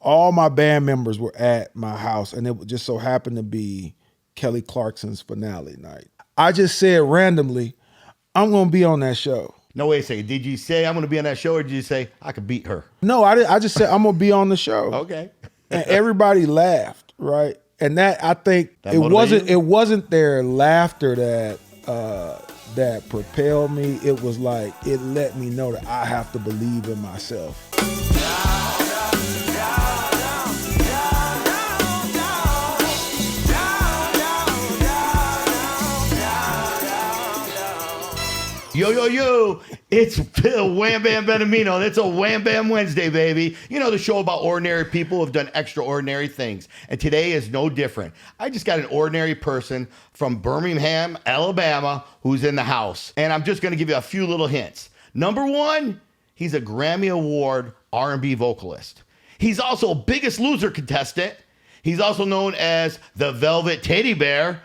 all my band members were at my house, and it just so happened to be Kelly Clarkson's finale night. I just said randomly, I'm going to be on that show. No, wait a second. Did you say I'm going to be on that show, or did you say I could beat her? No, I just said I'm going to be on the show. Okay. And everybody laughed, right? And that, I think, That it motivated you? wasn't their laughter that propelled me. It was like, it let me know that I have to believe in myself. Yo, yo, yo, it's Bill Wham Bam Benamino, and it's a Wham Bam Wednesday, baby. You know, the show about ordinary people who have done extraordinary things. And today is no different. I just got an ordinary person from Birmingham, Alabama, who's in the house. And I'm just going to give you a few little hints. Number one, he's a Grammy Award R&B vocalist. He's also a Biggest Loser contestant. He's also known as the Velvet Teddy Bear.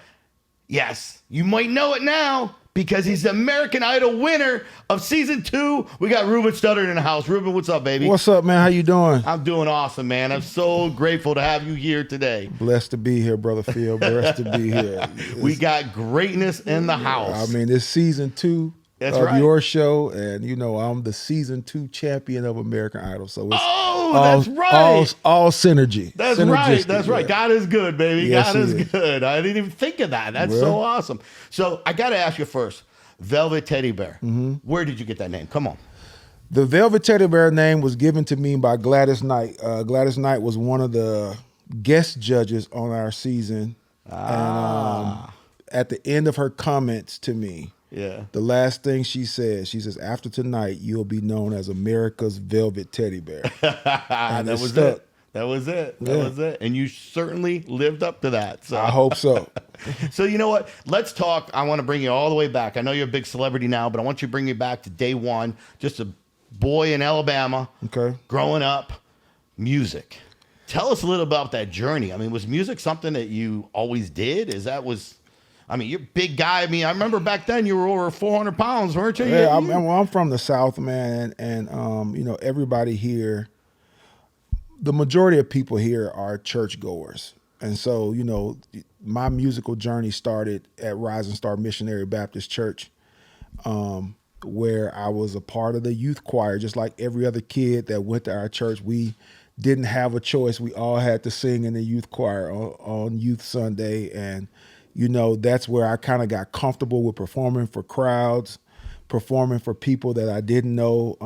Yes, you might know it now, because he's the American Idol winner of season 2. We got Ruben Studdard in the house. Ruben, what's up, baby? What's up, man? How you doing? I'm doing awesome, man. I'm so grateful to have you here today. Blessed to be here, Brother Phil. Blessed to be here. We got greatness in the house. I mean, it's season 2 That's of right. your show, and you know I'm the season 2 champion of American Idol. So it's that's right. all synergy. That's right. That's right. Yeah. God is good, baby. Yes, God is he is. good. I didn't even think of that. That's so awesome. So I got to ask you first, Velvet Teddy Bear. Where did you get that name? Come on. The Velvet Teddy Bear name was given to me by Gladys Knight. Gladys Knight was one of the guest judges on our season. And at the end of her comments to me, the last thing she says, after tonight, you'll be known as America's Velvet Teddy Bear. That was stuck. it. That was it. That was it. And you certainly lived up to that. So I hope so. So you know what? Let's talk. I want to bring you all the way back. I know you're a big celebrity now, but I want you to bring me back to day one. Just a boy in Alabama, growing up, music. Tell us a little about that journey. I mean, was music something that you always did? I mean, you're a big guy. I mean, I remember back then you were over 400 pounds, weren't you? Yeah, I'm from the South, man, and you know, everybody here, the majority of people here are churchgoers. And so, you know, my musical journey started at Rising Star Missionary Baptist Church, where I was a part of the youth choir, just like every other kid that went to our church. We didn't have a choice. We all had to sing in the youth choir on Youth Sunday. And, you know, that's where I kind of got comfortable with performing for crowds, performing for people that I didn't know.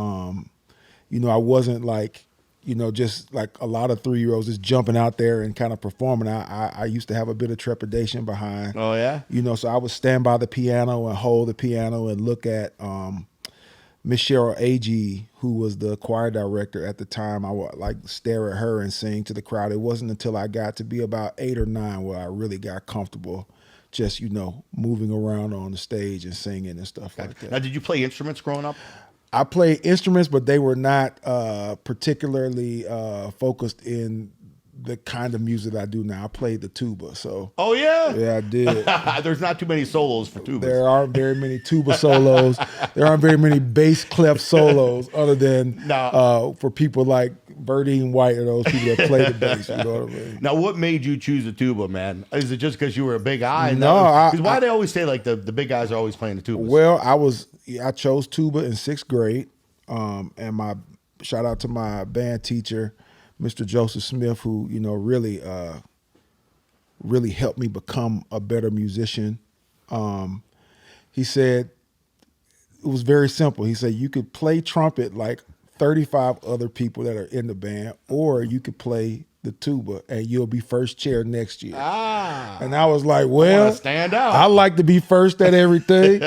You know, I wasn't like, you know, just like a lot of 3-year-olds just jumping out there and kind of performing. I used to have a bit of trepidation behind. Oh, yeah? You know, so I would stand by the piano and hold the piano and look at Miss Cheryl Agee, who was the choir director at the time. I would like stare at her and sing to the crowd. It wasn't until I got to be about 8 or 9 where I really got comfortable just, you know, moving around on the stage and singing and stuff like that. Now, did you play instruments growing up? I played instruments, but they were not particularly focused in the kind of music I do now. I played the tuba, so. Oh, yeah? Yeah, I did. There's not too many solos for tubas. There aren't very many tuba solos. There aren't very many bass clef solos other than for people like Verdine White or those people that play the bass, you know what I mean? Now, what made you choose the tuba, man? Is it just because you were a big guy? No. Because why do they always say like the big guys are always playing the tubas? Well, I chose tuba in 6th grade, and my shout out to my band teacher, Mr. Joseph Smith, who, you know, really helped me become a better musician. He said, it was very simple. He said, you could play trumpet like 35 other people that are in the band, or you could play the tuba and you'll be first chair next year. And I was like, well, stand out. I like to be first at everything.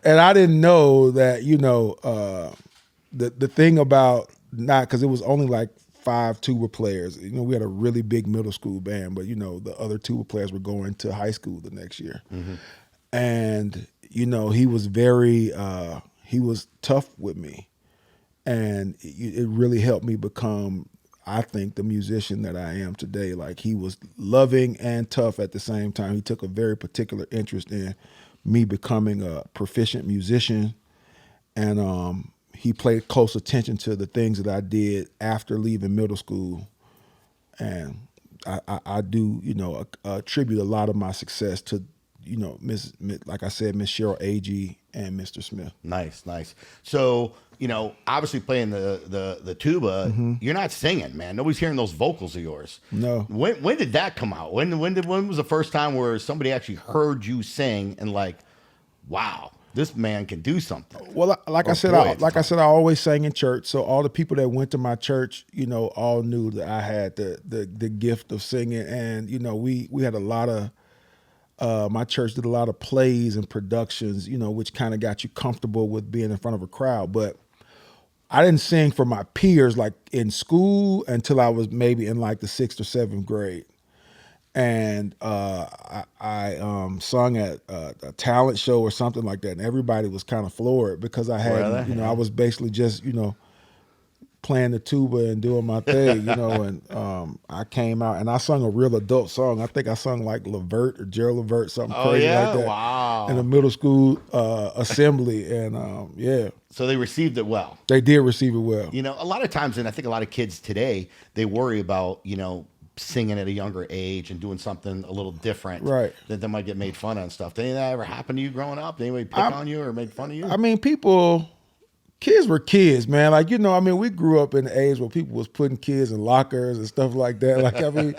And I didn't know that, you know, the thing about because it was only like 5 tuba players. You know, we had a really big middle school band, but, you know, the other tuba players were going to high school the next year. And, you know, he was he was tough with me. And it really helped me become, I think, the musician that I am today. Like, he was loving and tough at the same time. He took a very particular interest in me becoming a proficient musician. And he paid close attention to the things that I did after leaving middle school And I do, attribute a lot of my success to, like I said, Miss Cheryl Agee and Mr. Smith. Nice, nice. So, obviously playing the tuba, you're not singing, man. Nobody's hearing those vocals of yours. No. When did that come out? When was the first time where somebody actually heard you sing and like, wow, this man can do something? Well, like I said, I always sang in church. So all the people that went to my church, all knew that I had the gift of singing. And, we had a lot of, my church did a lot of plays and productions, which kind of got you comfortable with being in front of a crowd. But I didn't sing for my peers like in school until I was maybe in like the 6th or 7th grade. And I sung at a talent show or something like that, and everybody was kind of floored because I had, Really? I was basically just, playing the tuba and doing my thing, and I came out and I sung a real adult song. I think I sung like Levert or Gerald Levert, something crazy like that. Wow. In a middle school assembly, and yeah. So they received it well. They did receive it well. A lot of times, and I think a lot of kids today, they worry about, singing at a younger age and doing something a little different, right? That they might get made fun of and stuff. Did that ever happen to you growing up? Did anybody pick on you or make fun of you? I mean, kids were kids, man. Like, we grew up in the age where people was putting kids in lockers and stuff like that. Like, I mean,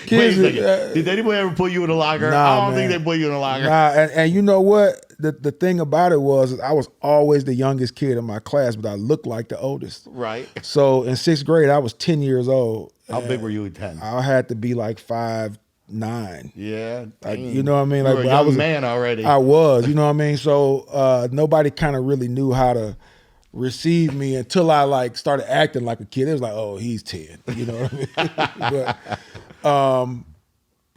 kids. Did anybody ever put you in a locker? Nah, I don't think they put you in a locker. Nah, and you know what? The thing about it was I was always the youngest kid in my class, but I looked like the oldest. Right. So in 6th grade, I was 10 years old. How big were you at 10? I had to be like 5'9". Yeah. Like, you know what I mean? You Like, were a young man already. I was, you know what I mean? So nobody kind of really knew how to receive me until I like started acting like a kid. It was like, oh, he's 10. You know what I mean? But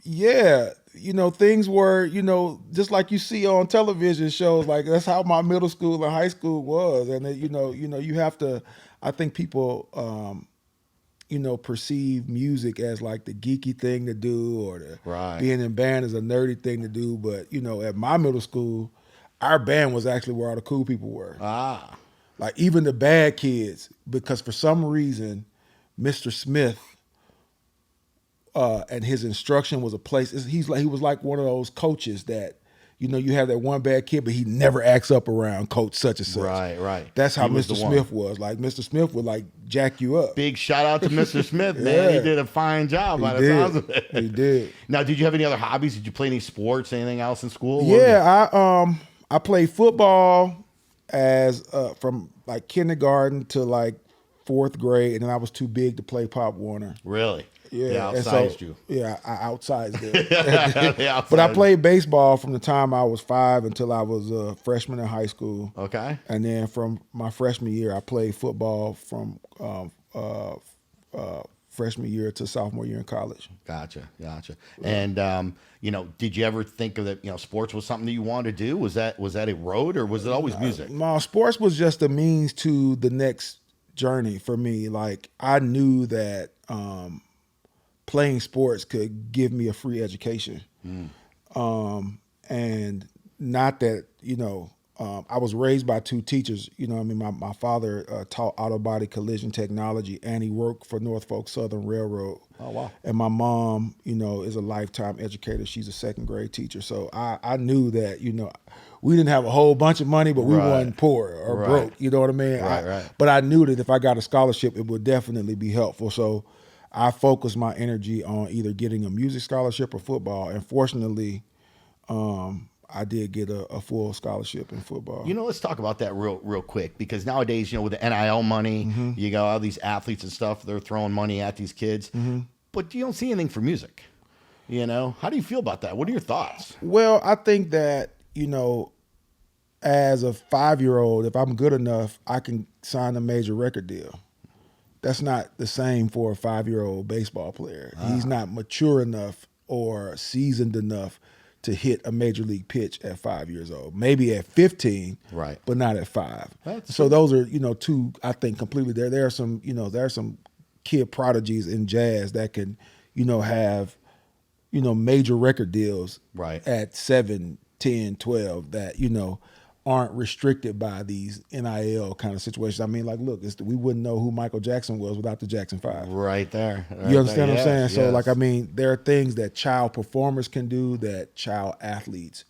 yeah, things were, just like you see on television shows. Like, that's how my middle school and high school was. And then, you have to, I think people perceive music as like the geeky thing to do, or being in band is a nerdy thing to do. But, at my middle school, our band was actually where all the cool people were. Like, even the bad kids, because for some reason, Mr. Smith and his instruction was a place. He was like one of those coaches that, you have that one bad kid, but he never acts up around coach such and such. Right. That's how Mr. Smith was. Like, Mr. Smith would like jack you up. Big shout out to Mr. Smith, man. Yeah. He did a fine job by the sounds of it. He did. Now, did you have any other hobbies? Did you play any sports, anything else in school? Yeah, I played football as from like kindergarten to like 4th grade, and then I was too big to play Pop Warner. Really? Yeah, they outsized you. Yeah, I outsized it. But I played baseball from the time I was 5 until I was a freshman in high school. Okay. And then from my freshman year, I played football from freshman year to sophomore year in college. Gotcha. And did you ever think of that? Sports was something that you wanted to do. Was that a road, or was it always music? No, sports was just a means to the next journey for me. Like, I knew that playing sports could give me a free education. And not that, I was raised by 2 teachers. My father taught auto body collision technology, and he worked for Norfolk Southern Railroad. Oh, wow. And my mom, is a lifetime educator. She's a 2nd grade teacher. So I knew that, we didn't have a whole bunch of money, but we weren't poor or broke. You know what I mean? Right. But I knew that if I got a scholarship, it would definitely be helpful. So I focused my energy on either getting a music scholarship or football. And fortunately, I did get a full scholarship in football. Let's talk about that real quick, because nowadays, with the NIL money, you got all these athletes and stuff, they're throwing money at these kids, but you don't see anything for music. How do you feel about that? What are your thoughts? Well, I think that, as a 5-year-old, if I'm good enough, I can sign a major record deal. That's not the same for a 5-year-old baseball player. He's not mature enough or seasoned enough to hit a major league pitch at 5 years old. Maybe at 15, right, but not at 5. So those are, 2, I think, completely there. There are some, there are some kid prodigies in jazz that can, have, major record deals right at 7, 10, 12 that, aren't restricted by these NIL kind of situations. I mean, like, look, we wouldn't know who Michael Jackson was without the Jackson 5. Right there. Right You understand there. what I'm saying? Yes, So, yes. like, I mean, there are things that child performers can do that child athletes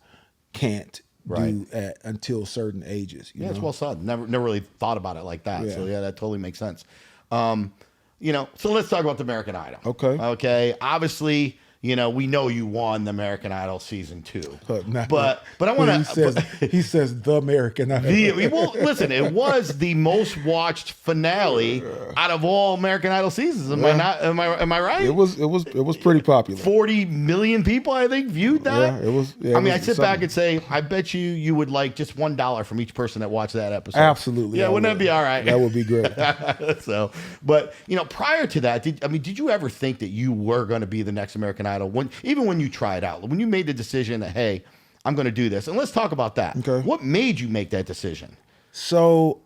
can't do until certain ages. You Yeah, know? it's well said. Never really thought about it like that. So yeah, that totally makes sense. You know, so let's talk about the American Idol. Okay. Okay. Obviously, you know, we know you won the American Idol season 2. But I want to. He says the American Idol. Well, listen, it was the most watched finale out of all American Idol seasons. Am I not? Am I right? It was pretty popular. 40 million people, I think, viewed that. Yeah, it was. Yeah, I mean, I sit back and say, I bet you would like just $1 from each person that watched that episode. Absolutely. Yeah, wouldn't that be all right? That would be great. So, but you know, prior to that, did you ever think that you were going to be the next American Idol? Even when you tried out, when you made the decision that, hey, I'm going to do this, and let's talk about that. Okay. What made you make that decision? So,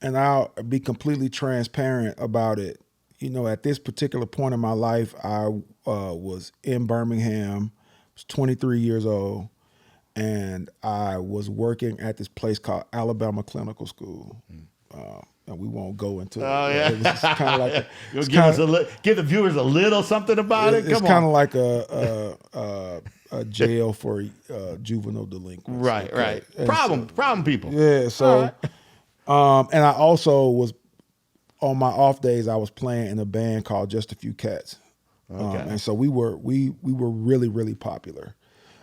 and I'll be completely transparent about it. You know, at this particular point in my life, I was in Birmingham, was 23 years old, and I was working at this place called Alabama Clinical School. And we won't go into it. Oh yeah, It's kind of like give the viewers a little something about it. It's kind of like a jail for juvenile delinquents. Right, okay? right. Problem people. Yeah. So, and I also was on my off days. I was playing in a band called Just a Few Cats. Okay. And so we were really, really popular.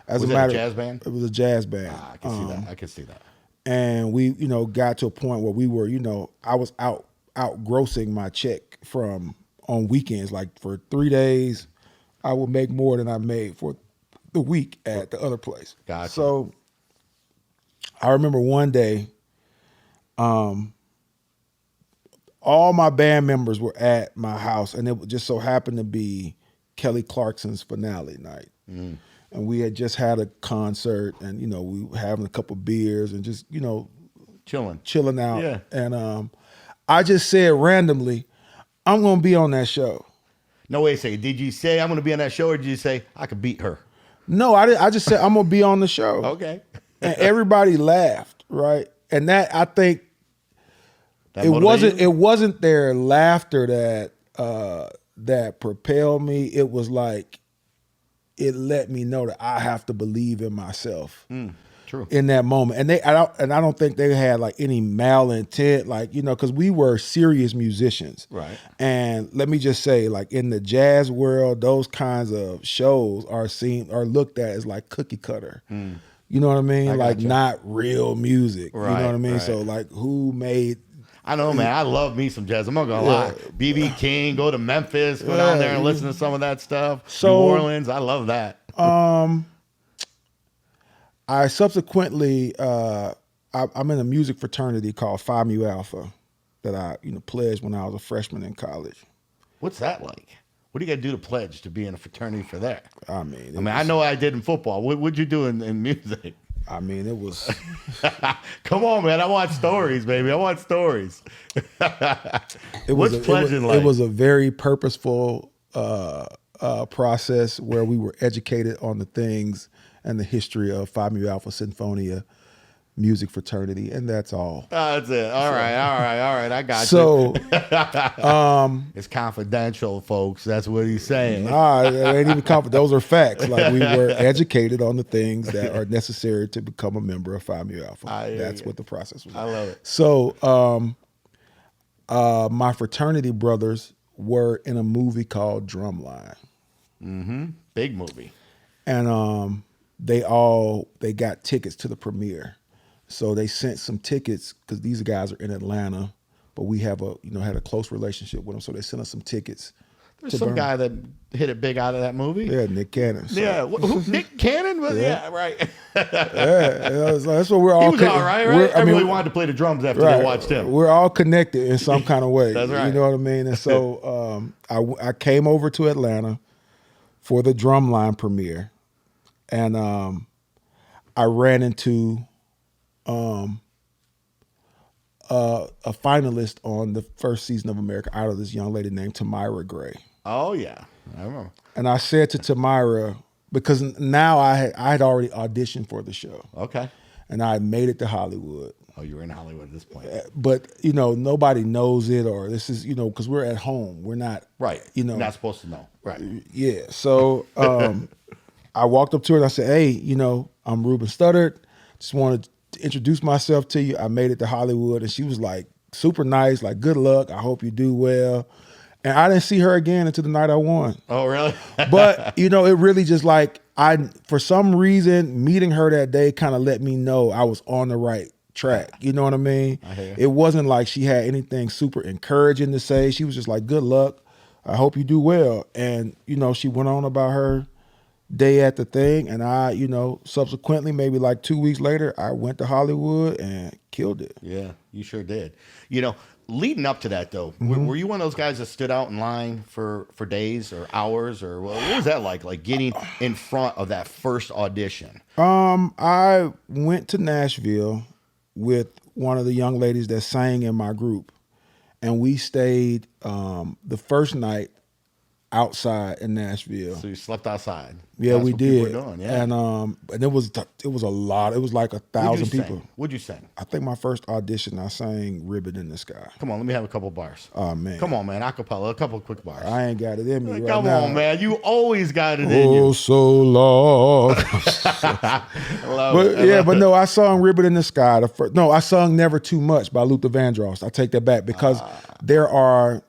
Was it a jazz band? It was a jazz band. I can see that. I can see that. And we, you know, got to a point where we were, you know, I was out grossing my check from on weekends. Like for 3 days, I would make more than I made for the week at the other place. Gotcha. So I remember one day, all my band members were at my house, and it just so happened to be Kelly Clarkson's finale night. Mm. And we had just had a concert, and you know, we were having a couple beers and just, you know, chilling out. Yeah. And I just said randomly, I'm gonna be on that show. No, wait a second. Did you say I'm gonna be on that show, or did you say I could beat her? No, I just said I'm gonna be on the show. Okay. And everybody laughed, right? And that, I think, That it wasn't their laughter that propelled me. It was like, it let me know that I have to believe in myself. True. In that moment. And I don't think they had like any malintent, like, you know, because we were serious musicians. Right. And let me just say, like, in the jazz world, those kinds of shows are looked at as like cookie cutter. You know what I mean? Like, not real music. Right, you know what I mean? right. So like, who made... I know, man. I love me some jazz. I'm not gonna lie. BB King, go to Memphis, go down there and listen to some of that stuff. So, New Orleans, I love that. I subsequently, I'm in a music fraternity called Phi Mu Alpha that I, you know, pledged when I was a freshman in college. What's that like? What do you got to do to pledge to be in a fraternity for that? I mean, I know what I did in football. What'd you do in music? I mean, it was... Come on, man. I want stories, baby. I want stories. What's pledging like? It was a very purposeful process where we were educated on the things and the history of Phi Mu Alpha Sinfonia music fraternity, and that's all. That's it. All right. I got you. So, it's confidential, folks. That's what he's saying. Nah, it ain't even confidential. Those are facts. Like, we were educated on the things that are necessary to become a member of Phi Mu Alpha. That's what the process was. I love it. So, my fraternity brothers were in a movie called Drumline. Mm-hmm. Big movie. And they got tickets to the premiere. So they sent some tickets, because these guys are in Atlanta, but we have had a close relationship with them. So they sent us some tickets. There's some guy that hit it big out of that movie. Yeah, Nick Cannon. So. Yeah, Nick Cannon was. Yeah, right. That's what we're all. He was all right. Everybody wanted to play the drums after they watched him. We're all connected in some kind of way. That's right. You know what I mean? And so I came over to Atlanta for the Drumline premiere, and I ran into a finalist on the first season of American Idol, this young lady named Tamira Gray. Oh yeah, I remember. And I said to Tamira, because now I had already auditioned for the show. Okay. and I made it to Hollywood. Oh, you were in Hollywood at this point. But nobody knows it, or this is because we're at home. We're not Right. You're not supposed to know. Right. Yeah. So I walked up to her and I said, "Hey, I'm Ruben Studdard. Just wanted to introduce myself to you. I made it to Hollywood." And she was like, super nice, like, "Good luck. I hope you do well." And I didn't see her again until the night I won. Oh, really? But it really just like for some reason, meeting her that day kind of let me know I was on the right track. You know what I mean? I hear you. It wasn't like she had anything super encouraging to say. She was just like, "Good luck. I hope you do well." And, she went on about her day at the thing. And I, subsequently, maybe like 2 weeks later, I went to Hollywood and killed it. Yeah, you sure did. Leading up to that, though, were you one of those guys that stood out in line for days or hours, or what was that like getting in front of that first audition? I went to Nashville with one of the young ladies that sang in my group, and we stayed the first night outside in Nashville. So you slept outside. Yeah, That's we what people did. were doing, yeah. And it was a lot. It was like 1,000 people. What'd you sing? I think my first audition, I sang "Ribbon in the Sky." Come on, let me have a couple bars. Oh man, Come on, man, acapella, a couple of quick bars. I ain't got it in me right Come now. on, man, you always got it in you. Oh, so long. But no, I sung "Ribbon in the Sky." I sung "Never Too Much" by Luther Vandross. I take that back because there are,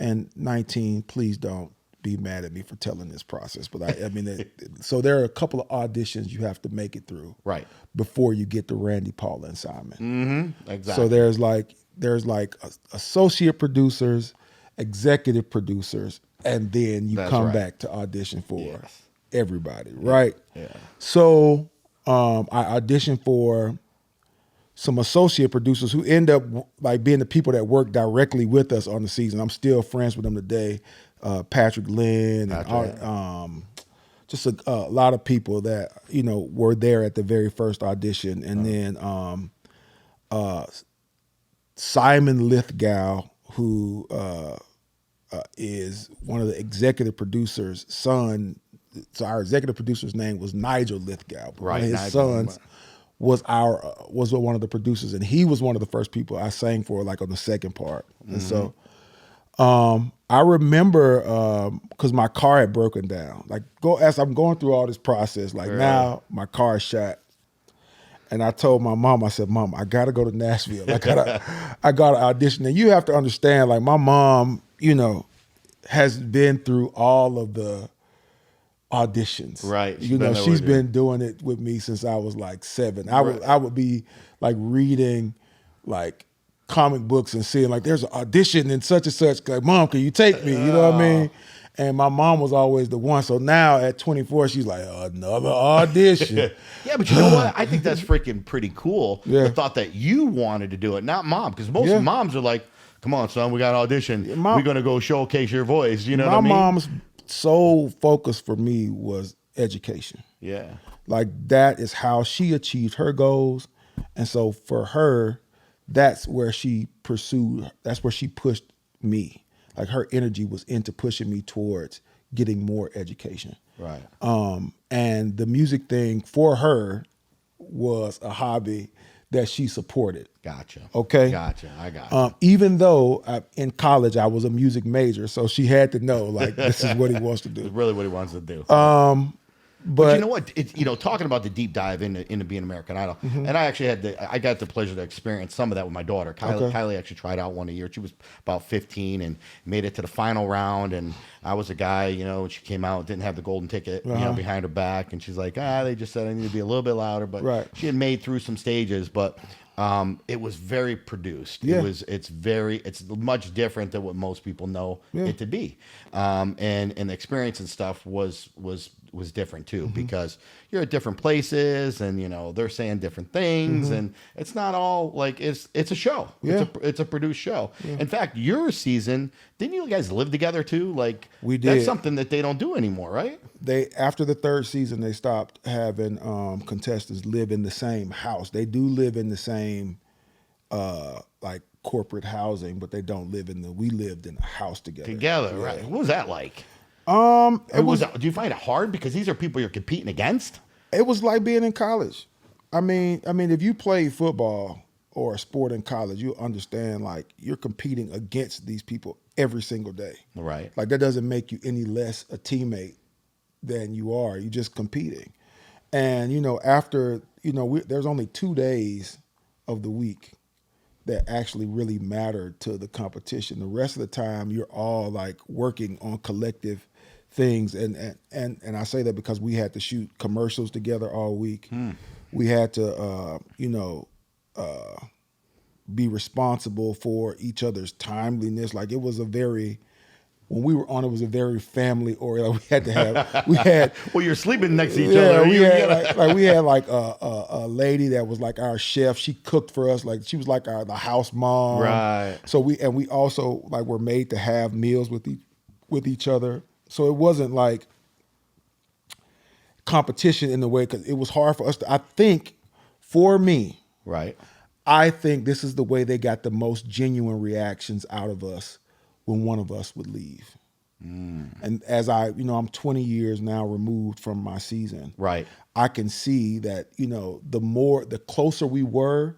and 19, please don't be mad at me for telling this process, but so there are a couple of auditions you have to make it through, right, before you get the Randy Paula and Simon. Mm-hmm. Exactly. So there's like associate producers, executive producers, and then you come back to audition for everybody, right? Yeah. So I auditioned for some associate producers who end up like being the people that work directly with us on the season. I'm still friends with them today. Patrick Lynn, and just a lot of people that were there at the very first audition, and then Simon Lithgow, who is one of the executive producers' son. So our executive producer's name was Nigel Lithgow. But right, one of his sons was one of the producers, and he was one of the first people I sang for, like on the second part, and so. I remember because my car had broken down. Like as I'm going through all this process, like now my car is shot, and I told my mom, I said, "Mom, I gotta go to Nashville. I gotta audition." And you have to understand, like my mom, has been through all of the auditions. Right. She's been doing it with me since I was like 7. I would be like reading like comic books and seeing like there's an audition and such, like, "Mom, can you take me?" You know what I mean? And my mom was always the one. So now at 24, she's like, "Another audition." Yeah, but you know what? I think that's freaking pretty cool. Yeah. The thought that you wanted to do it, not mom, because most moms are like, "Come on, son, we got an audition. We're gonna go showcase your voice." You know what I mean? My mom's sole focus for me was education. Yeah. Like that is how she achieved her goals. And so for her, that's where she pushed me. Like her energy was into pushing me towards getting more education. Right. And the music thing for her was a hobby that she supported. Gotcha. Okay. Gotcha. I got it. Even though in college I was a music major, so she had to know like this is what he wants to do. It's really what he wants to do. But you know what? Talking about the deep dive into being American Idol, and I actually I got the pleasure to experience some of that with my daughter. Kylie actually tried out one a year. She was about 15 and made it to the final round. And I was a guy, she came out, didn't have the golden ticket, behind her back, and she's like, they just said I need to be a little bit louder. But she had made through some stages, but it was very produced. Yeah. It's much different than what most people know it to be. And the experience and stuff was different too, because you're at different places and they're saying different things, and it's not all like it's a show. It's a produced show. In fact, your season, didn't you guys live together too? Like we did. That's something that they don't do anymore, right? After the third season, they stopped having contestants live in the same house. They do live in the same like corporate housing, but they don't live we lived in a house together. Right? What was that like? Do you find it hard because these are people you're competing against? It was like being in college. I mean, if you play football or a sport in college, you understand like you're competing against these people every single day. Right. Like that doesn't make you any less a teammate than you are. You're just competing. And after there's only 2 days of the week that actually really matter to the competition. The rest of the time, you're all like working on collective things, and I say that because we had to shoot commercials together all week. We had to, be responsible for each other's timeliness. Like it was a very when we were on, it was a very family oriented. We had Well, you're sleeping next to each yeah, other. we You had gotta- like we had like a lady that was like our chef. She cooked for us. Like she was like the house mom. Right. So we also like were made to have meals with each other. So it wasn't like competition in the way because it was hard for us to. I think for me, Right. I think this is the way they got the most genuine reactions out of us when one of us would leave. And as I'm 20 years now removed from my season. Right. I can see that, the closer we were,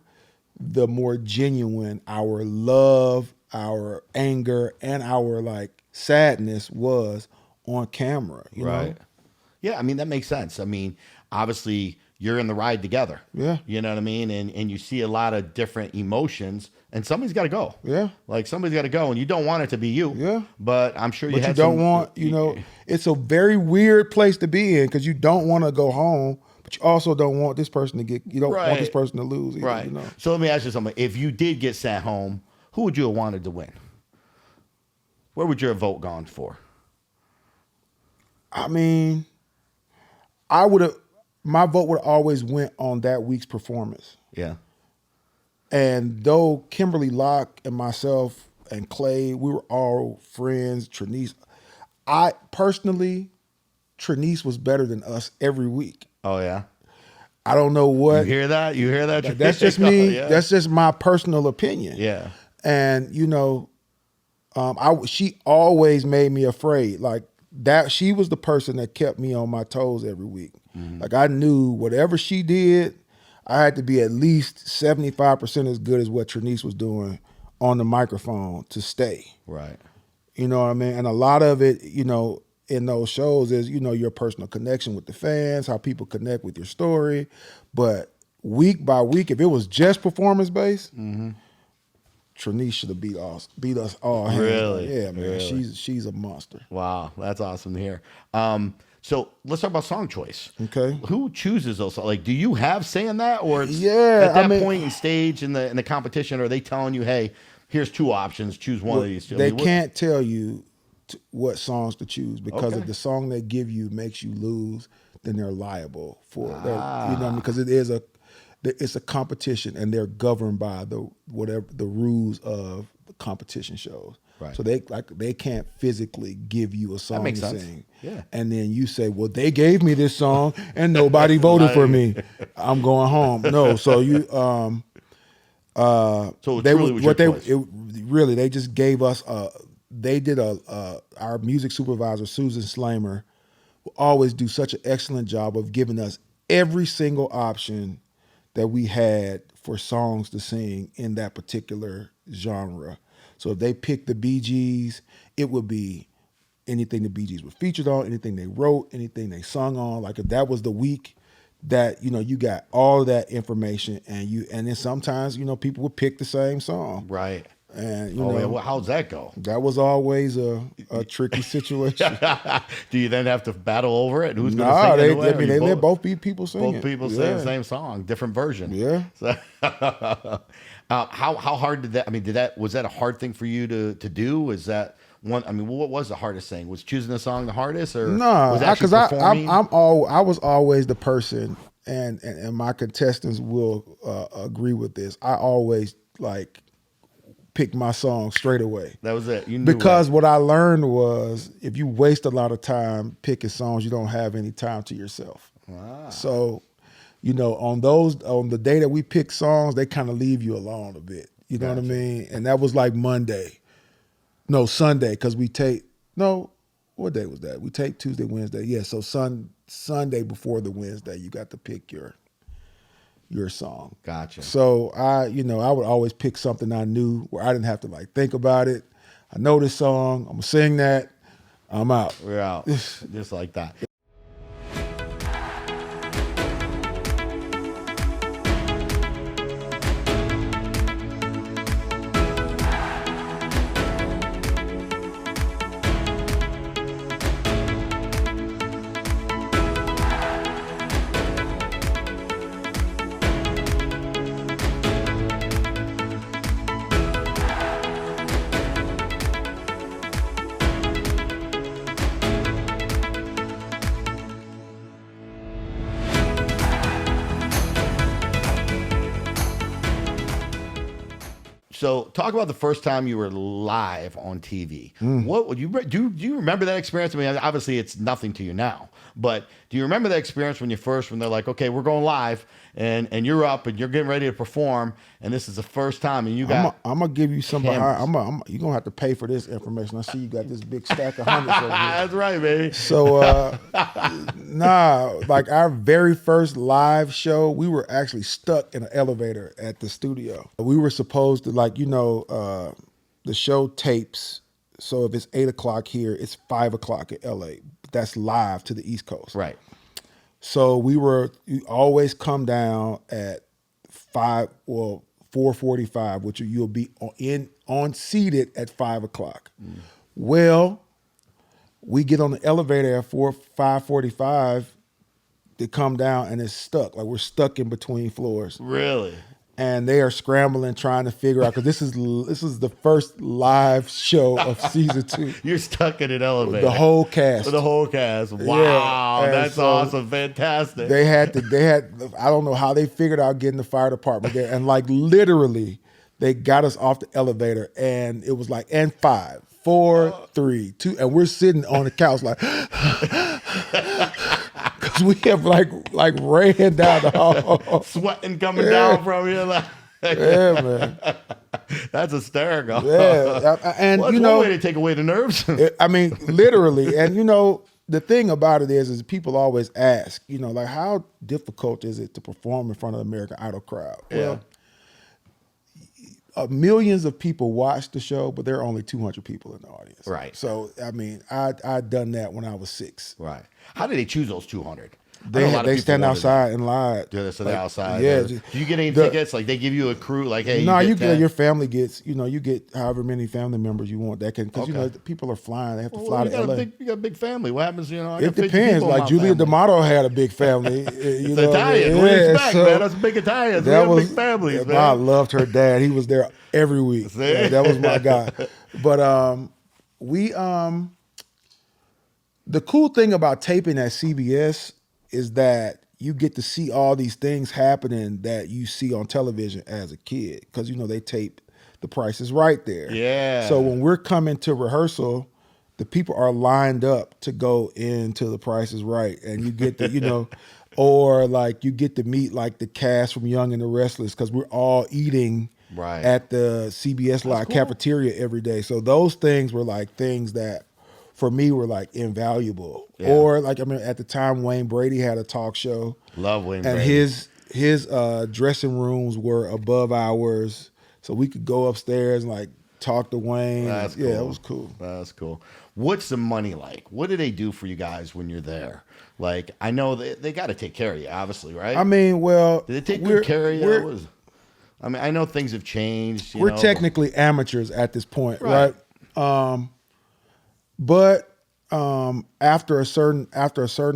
the more genuine our love, our anger, and our like sadness was on camera. You Right. know? Yeah, I mean that makes sense. I mean, obviously you're in the ride together. Yeah. You know what I mean? And you see a lot of different emotions and somebody's gotta go. Yeah. Like somebody's gotta go and you don't want it to be you. Yeah. But I'm sure But you had don't some- want, it's a very weird place to be in because you don't want to go home, but you also don't want this person to you don't want this Right. person to lose either, Right. So let me ask you something. If you did get sent home, who would you have wanted to win? Where would your vote gone for? I mean, my vote would always went on that week's performance. Yeah. And though Kimberly Locke and myself and Clay, we were all friends, Trinice, Trinice was better than us every week. Oh yeah. I don't know what. You hear that? You hear that? That's just me. Yeah. That's just my personal opinion. Yeah. And she always made me afraid. Like that, she was the person that kept me on my toes every week. Like I knew whatever she did, I had to be at least 75% as good as what Trinice was doing on the microphone to stay. Right. You know what I mean? And a lot of it, in those shows is, your personal connection with the fans, how people connect with your story. But week by week, if it was just performance based, Trinice should have beat us all. hands Really? down. Yeah, man. Really? She's a monster. Wow, that's awesome to hear. So let's talk about song choice. Okay. Who chooses those? Like, do you have say in that, or it's Yeah, at that I mean- point in stage in the competition, are they telling you, hey, here's two options, choose one of these two? I They mean, what- can't tell you what songs to choose because Okay. if the song they give you makes you lose, then they're liable for it. You know, because it's a competition and they're governed by the rules of the competition shows. Right. So they can't physically give you a song makes to sense. sing. Yeah. And then you say, well, they gave me this song and nobody voted for me. I'm going home. No. So you So it they truly would- was what your they choice. really they just gave us they did our music supervisor Susan Slamer will always do such an excellent job of giving us every single option that we had for songs to sing in that particular genre. So if they picked the Bee Gees, it would be anything the Bee Gees were featured on, anything they wrote, anything they sung on. Like if that was the week that you got all of that information, and then sometimes people would pick the same song, Right. and Oh, yeah. Well, how's that go? that was always a tricky situation. Do you then have to battle over it? Who's going to Nah, sing they, it? Away? I mean, they let both people sing both it. people sing the same song, different version. Yeah. So, how hard did that? I mean, was that a hard thing for you to do? Is that one? I mean, what was the hardest thing? Was choosing the song the hardest, or No, was it actually because performing? I was always the person, and my contestants will agree with this. I always like pick my song straight away. That was it. You knew Because what I learned was if you waste a lot of time picking songs, you don't have any time to yourself. So, on the day that we pick songs, they kind of leave you alone a bit. You know what I mean? And that was like Sunday, because what day was that? We take Tuesday, Wednesday. Yeah, so Sunday before the Wednesday, you got to pick your song. Gotcha. So I would always pick something I knew where I didn't have to like think about it. I know this song. I'm gonna sing that. I'm out. We're out. Just like that. So, talk about the first time you were live on TV. What would you do? Do you remember that experience? I mean, obviously, it's nothing to you now, but do you remember that experience when they're like, okay, we're going live, and you're up and you're getting ready to perform, and this is the first time, and you got. I'm gonna give you some behind. You're gonna have to pay for this information. I see you got this big stack of hundreds over here. That's right, baby. So, like our very first live show, we were actually stuck in an elevator at the studio. We were supposed to the show tapes. So if it's 8 o'clock here, it's 5 o'clock in LA. That's live to the East Coast. Right. So you always come down at 4:45, which you'll be on seated at 5 o'clock. Well, we get on the elevator at 5:45 to come down, and it's stuck. Like we're stuck in between floors. Really? And they are scrambling, trying to figure out, because this is the first live show of season 2. You're stuck in an elevator. The whole cast. The whole cast. Wow, Yeah. that's awesome, fantastic. They had I don't know how they figured out getting the fire department there, and like literally, they got us off the elevator, and it was like, and 5, 4, 3, 2, and we're sitting on the couch like. We have like ran down the hall, sweating coming down from you. Like, yeah, man, that's hysterical. Yeah, and well, that's one way to take away the nerves. I mean, literally, and the thing about it is people always ask, like how difficult is it to perform in front of the American Idol crowd? Yeah. Well, millions of people watch the show, but there are only 200 people in the audience. Right. So I mean, I'd done that when I was 6. Right. How did they choose those 200? They stand outside and lie. So they're outside. Yeah. Do you get any tickets? Like they give you a crew? Like, hey, no, your family gets. You get however many family members you want. That can, because people are flying. They have to fly to LA. You got a big family. What happens? It depends. Like Julia D'Amato had a big family. It's Italian. Yeah, respect, man. That's big Italians. We have big families, man. I loved her dad. He was there every week. That was my guy. But the cool thing about taping at CBS is that you get to see all these things happening that you see on television as a kid, because they tape The Price is Right there. Yeah. So when we're coming to rehearsal, the people are lined up to go into The Price is Right, and you get to or like you get to meet like the cast from Young and the Restless, because we're all eating at the CBS Live cafeteria every day. So those things were like things that for me were like invaluable. Yeah. Or like, at the time Wayne Brady had a talk show. Love Wayne and Brady. his dressing rooms were above ours, so we could go upstairs and like talk to Wayne. That's cool. Yeah, it was cool. That's cool. What's the money like? What do they do for you guys when you're there? Like, I know they got to take care of you, obviously, right? I mean, well, did they take good care of you? I know things have changed. We're technically amateurs at this point, right? But after a certain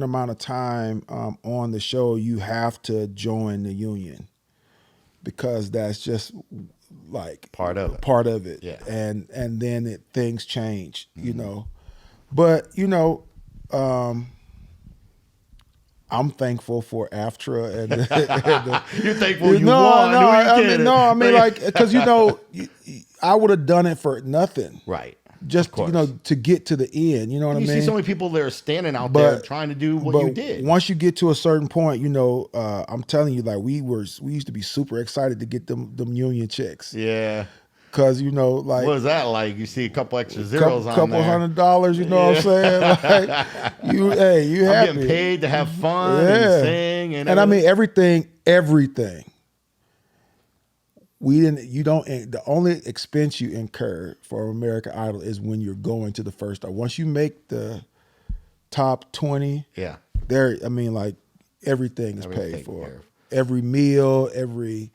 amount of time on the show, you have to join the union, because that's just like part of it. Yeah. And then things change, But I'm thankful for AFTRA and you're thankful you won. I mean, like, because I would have done it for nothing, right? Just to get to the end, you know what I mean? You see so many people that are standing out there trying to do what you did. Once you get to a certain point, I'm telling you, like we used to be super excited to get them union checks. Yeah. because you know, like What is that like? You see a couple extra zeros on couple there. $100, you know what I'm saying? Like you I'm happy. getting paid to have fun and Yeah. sing and And I mean everything. everything. The only expense you incur for American Idol is when you're going to the first star. Once you make the top 20, Yeah. like everything is Everything paid taken for. care of. Every meal, every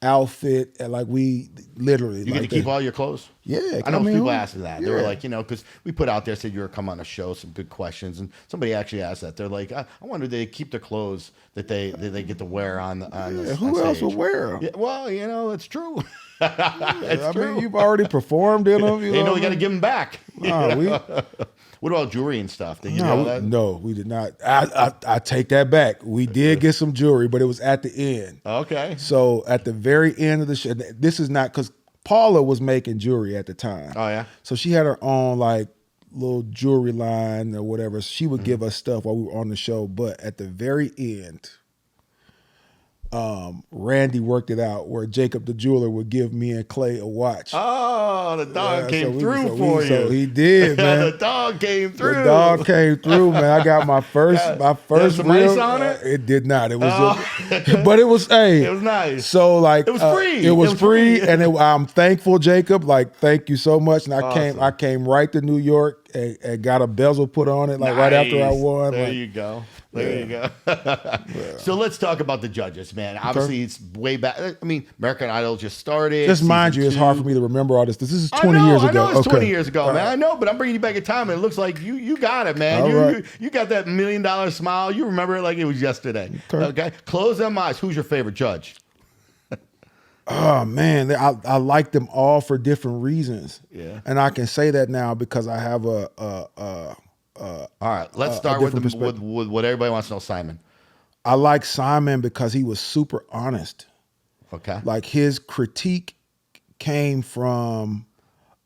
outfit, and like we literally You get like to keep all your clothes? Yeah, I know I mean, people who- ask me that. They were yeah. like, because we put out there, said you were come on a show, some good questions, and somebody actually asked that. They're like, I wonder they keep their clothes that they get to wear on the who on else stage. would wear 'em? Yeah, well, it's true. It's I true. mean, you've already performed in them. They know we got to give them back. Nah, What about jewelry and stuff? Did you know that? No, we did not. I take that back. We did get some jewelry, but it was at the end. Okay. So at the very end of the show, this is not because Paula was making jewelry at the time. Oh yeah. So she had her own like little jewelry line or whatever. She would give us stuff while we were on the show. But at the very end, Randy worked it out where Jacob the jeweler would give me and Clay a watch. Oh, the dog Yeah, came so through for you. So he did, man. The dog came through. The dog came through, man. I got my first some real. ice on it? It did not. It was, but it was It was nice. So like It was free. It was free, and I'm thankful, Jacob. Like, thank you so much. And Awesome. I came right to New York and got a bezel put on it, like right after I Nice. won. There like, you go. There you go. So let's talk about the judges, man. Obviously, it's way back. I mean, American Idol just started. Just mind you, season it's hard 2. for me to remember all this. This is I 20 know, years ago. I know it's 20 Okay. years ago, All man. right. I know, but I'm bringing you back in time, and it looks like you got it, man. All right. You got that $1 million smile. You remember it like it was yesterday. Okay. Close them eyes. Who's your favorite judge? Oh man, I like them all for different reasons. Yeah. And I can say that now because I have All right, let's start with, different perspective. with what everybody wants to know, Simon. I like Simon because he was super honest. Okay. Like his critique came from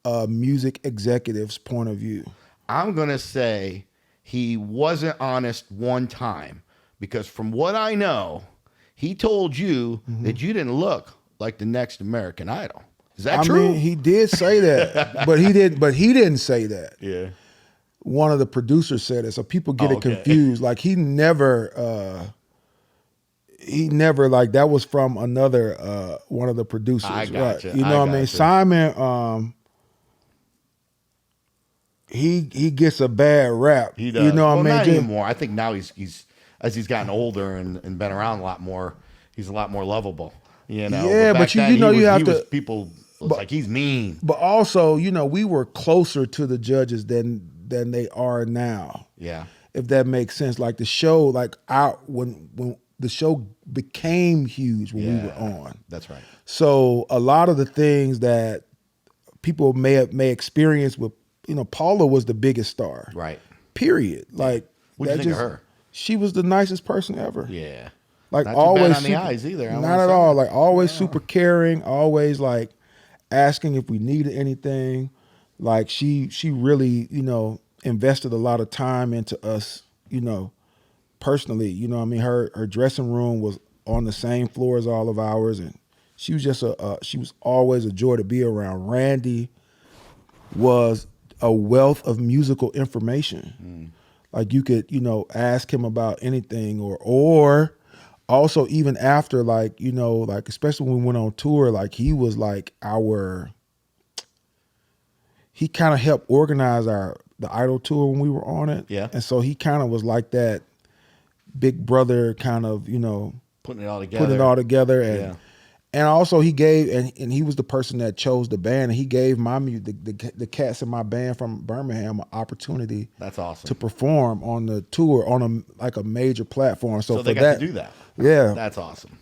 a music executive's point of view. I'm going to say he wasn't honest one time because from what I know, he told you that you didn't look like the next American Idol. Is that true? I mean, he did say that, but he didn't say that. Yeah. One of the producers said it, so people get it Okay. confused. Like he never like that was from another one of the producers. I gotcha. Right. You know what I mean? gotcha. Simon, he gets a bad rap. He does. You know what I mean? Not Just- anymore. I think now he's as he's gotten older and been around a lot more, he's a lot more lovable. You know. Yeah, back but you then, know he you was- have he to- was- people was like he's mean. But also, you know, we were closer to the judges than they are now. Yeah. If that makes sense. Like the show, like when the show became huge when we were on. That's right. So a lot of the things that people may experience with, you know, Paula was the biggest star. Right. Period. Like What'd you that think of her? She was the nicest person ever. Yeah. Like Not always too bad on the super- eyes either. I Not wanna at say. all. Like always super caring, always like asking if we needed anything. Like she really, you know, invested a lot of time into us, you know, personally. You know what I mean? Her dressing room was on the same floor as all of ours, and she was just she was always a joy to be around. Randy was a wealth of musical information. Like you could, you know, ask him about anything or also even after, like, you know, like especially when we went on tour, like he was like he kind of helped organize the Idol tour when we were on it. Yeah. And so he kind of was like that big brother kind of, you know, Putting it all together. and and also he gave and he was the person that chose the band, and he gave my music the cats in my band from Birmingham an opportunity That's awesome. to perform on the tour on a major platform. So, So they for got that, to do that. Yeah. That's awesome.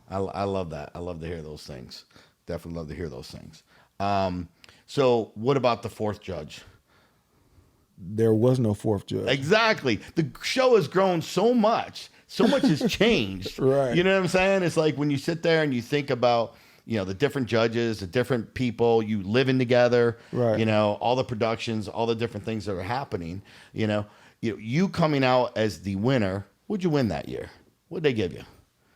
I love that. I love to hear those things. Definitely love to hear those things. So what about the fourth judge? There was no fourth judge. Exactly. The show has grown so much. So much has changed. Right. You know what I'm saying? It's like when you sit there and you think about, you know, the different judges, the different people, you living together, Right. you know, all the productions, all the different things that are happening, you coming out as the winner. What'd you win that year? What'd they give you?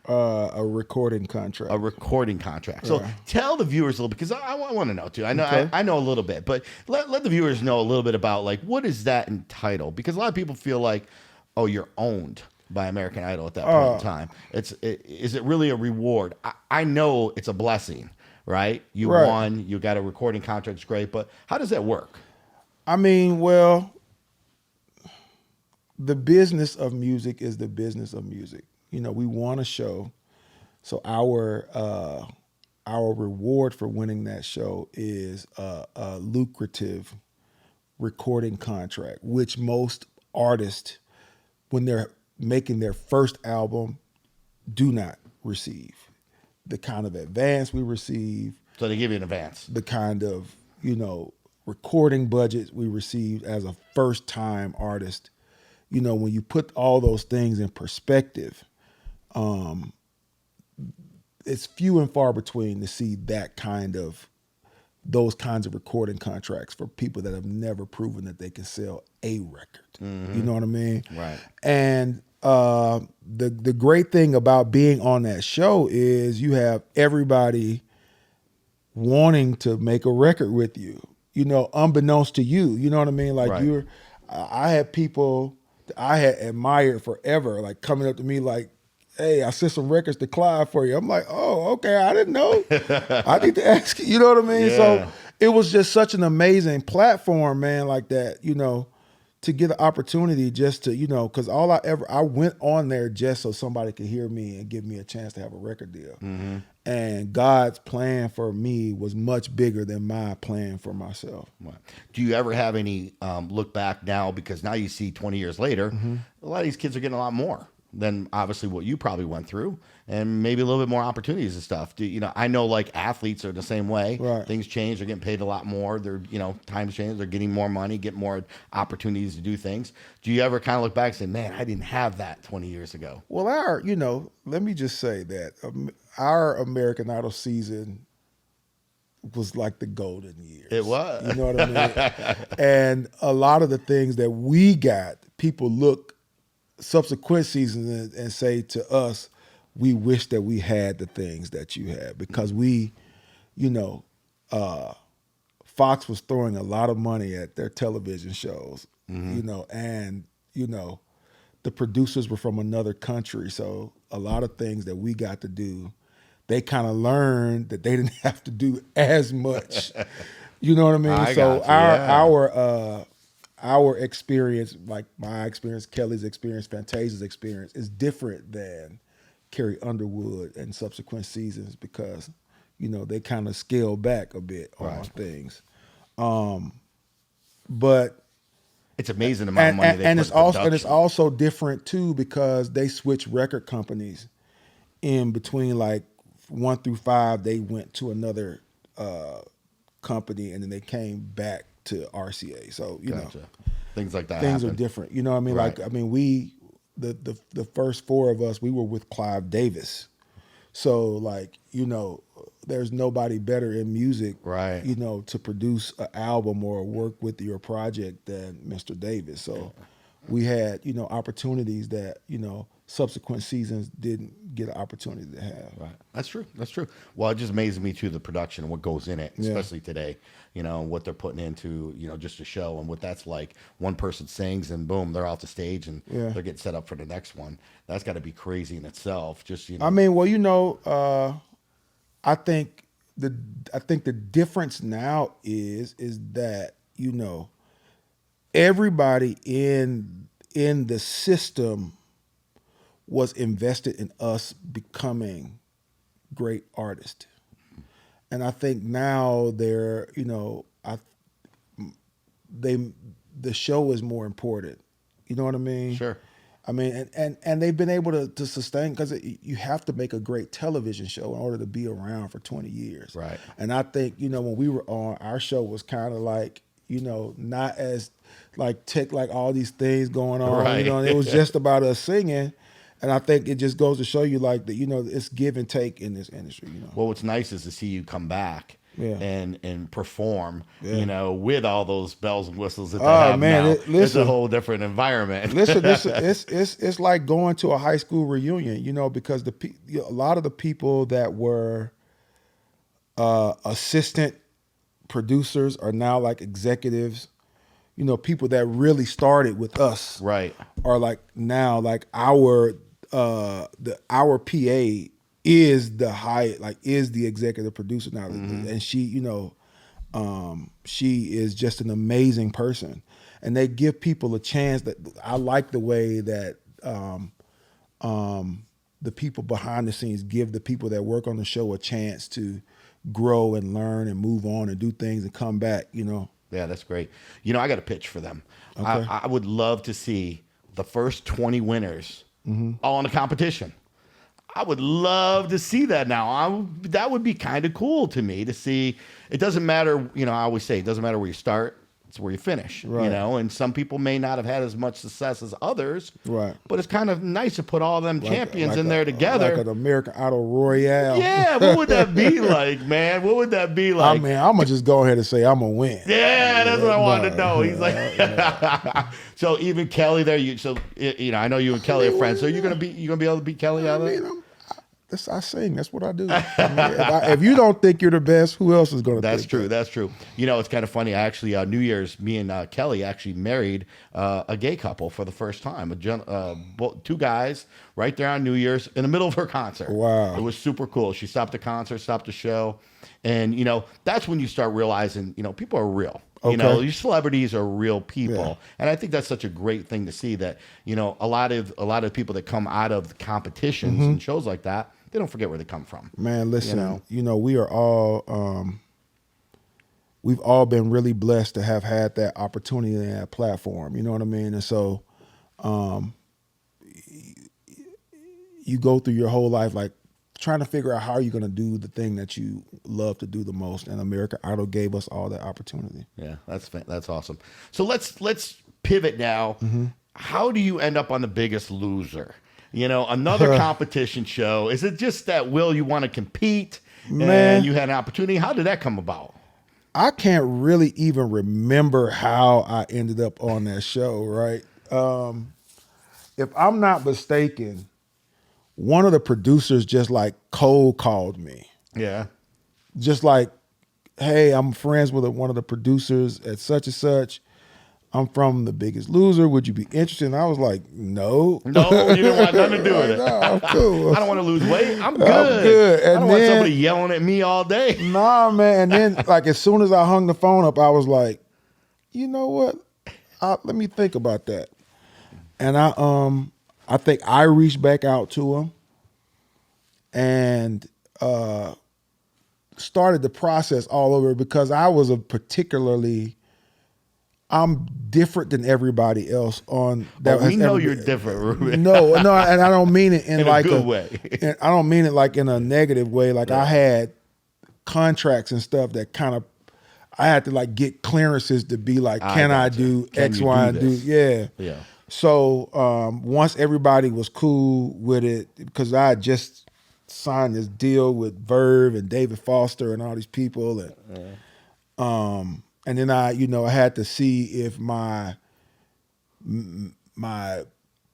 A recording contract. A recording contract. So tell the viewers a little, because I want to know too. I know Okay. I know a little bit, but let the viewers know a little bit about like what is that entitled? Because a lot of people feel like, oh, you're owned by American Idol at that point in time. Is it really a reward? I know it's a blessing, right? You Right. won, you got a recording contract, it's great, but how does that work? I mean, well, the business of music is the business of music. You know, we won a show, so our reward for winning that show is a lucrative recording contract, which most artists, when they're making their first album, do not receive. The kind of advance we receive, So they give you an advance. the kind of, recording budgets we received as a first time artist. You know, when you put all those things in perspective, it's few and far between to see those kinds of recording contracts for people that have never proven that they can sell a record. You know what I mean? Right. And the great thing about being on that show is you have everybody wanting to make a record with you, unbeknownst to you. You know what I mean? Like Right. I had people that I had admired forever, like coming up to me like, hey, I sent some records to Clive for you. I'm like, oh, okay, I didn't know. I need to ask you. You know what I mean? Yeah. So it was just such an amazing platform, man, like that, to get the opportunity just to, because I went on there just so somebody could hear me and give me a chance to have a record deal. Mm-hmm. And God's plan for me was much bigger than my plan for myself. Right. Do you ever have any look back now? Because now you see 20 years later, a lot of these kids are getting a lot more than obviously what you probably went through, and maybe a little bit more opportunities and stuff. I know like athletes are the same way. Right. Things change. They're getting paid a lot more. They're, times change. They're getting more money, get more opportunities to do things. Do you ever kind of look back and say, man, I didn't have that 20 years ago? Well, let me just say that our American Idol season was like the golden years. It was. You know what I mean? And a lot of the things that we got, people look subsequent seasons and say to us, we wish that we had the things that you had, because Fox was throwing a lot of money at their television shows, and the producers were from another country. So a lot of things that we got to do, they kind of learned that they didn't have to do as much. You know what I mean? I So got you, yeah. our experience, like my experience, Kelly's experience, Fantasia's experience, is different than Carrie Underwood and subsequent seasons, because they kind of scale back a bit on Right. things. But It's amazing the amount of money they and put it's in also production. also different too, because they switch record companies in between, like 1 through 5. They went to another company, and then they came back to RCA. So Gotcha. Things like that. things are happen. different. You know what I mean? Right. Like, I mean, the first 4 of us, we were with Clive Davis. So like, there's nobody better in music, Right. To produce an album or work with your project than Mr. Davis. So we had, opportunities that, subsequent seasons didn't get an opportunity to have. Right. That's true. That's true. Well, it just amazes me too, the production and what goes in it, especially today, what they're putting into, just a show, and what that's like. One person sings and boom, they're off the stage, and they're getting set up for the next one. That's got to be crazy in itself. Just, I mean, well, I think the difference now is that, everybody in the system was invested in us becoming great artists. And I think now the show is more important. You know what I mean? Sure. I mean, and they've been able to sustain, because you have to make a great television show in order to be around for 20 years. Right. And I think, when we were on, our show was kind of like, not as like like all these things going on. Right. And it was just about us singing. And I think it just goes to show you, like, that, it's give and take in this industry. Well, what's nice is to see you come back Yeah. and perform, Yeah. with all those bells and whistles that they Oh have man, now. It's a listen, whole different environment. listen. It's like going to a high school reunion, because a lot of the people that were assistant producers are now like executives. People that really started with us Right. are like now like our PA is the executive producer now, and she is just an amazing person, and they give people a chance. That I like the way that the people behind the scenes give the people that work on the show a chance to grow and learn and move on and do things and come back. Yeah, that's great. I got a pitch for them. Okay. I would love to see the first 20 winners all in a competition. I would love to see that now. That would be kind of cool to me to see. It doesn't matter, I always say it doesn't matter where you start, it's where you finish, Right. and some people may not have had as much success as others, Right. but it's kind of nice to put all them champions in there together. like an American Idol Royale. Yeah, what would that be like, man? What would that be like? I'm gonna just go ahead and say I'm gonna win. Yeah, that's what I wanted to know. He's like, so even Kelly there. I know you and Kelly are friends. So you gonna be able to beat Kelly out of there? I sing. That's what I do. If you don't think you're the best, who else is gonna? That's think true. that? That's true. It's kind of funny. I actually New Year's, me and Kelly actually married a gay couple for the first time. Two guys right there on New Year's in the middle of her concert. Wow. It was super cool. She stopped the concert, stopped the show, and that's when you start realizing people are real. Okay. These celebrities are real people, Yeah. and I think that's such a great thing to see. That a lot of people that come out of competitions and shows like that, they don't forget where they come from. Man, listen. We are all. We've all been really blessed to have had that opportunity and that platform. You know what I mean? And so, you go through your whole life like trying to figure out how you're going to do the thing that you love to do the most. And American Idol gave us all that opportunity. Yeah, that's awesome. So let's pivot now. How do you end up on The Biggest Loser? Another competition show. Is it just that you want to compete Man. and you had an opportunity? How did that come about? I can't really even remember how I ended up on that show, right? If I'm not mistaken, one of the producers just like cold called me. Yeah. Just like, hey, I'm friends with one of the producers at such and such. I'm from The Biggest Loser. Would you be interested? And I was like, no. No, you don't want nothing to do with it. No, I'm cool. I don't want to lose weight. I'm good. good. I And don't want then- somebody yelling at me all day. Nah, man. And then, like, as soon as I hung the phone up, I was like, you know what? Let me think about that. And I think I reached back out to him and started the process all over because I was I'm different than everybody else on that. We know you're different, Ruben. No, and I don't mean it in like a good way. And I don't mean it like in a negative way. Like I had contracts and stuff that kind of I had to like get clearances to be like, can I do X, you Y, do and do? this? Yeah. Yeah. So once everybody was cool with it, because I had just signed this deal with Verve and David Foster and all these people, and then I had to see if my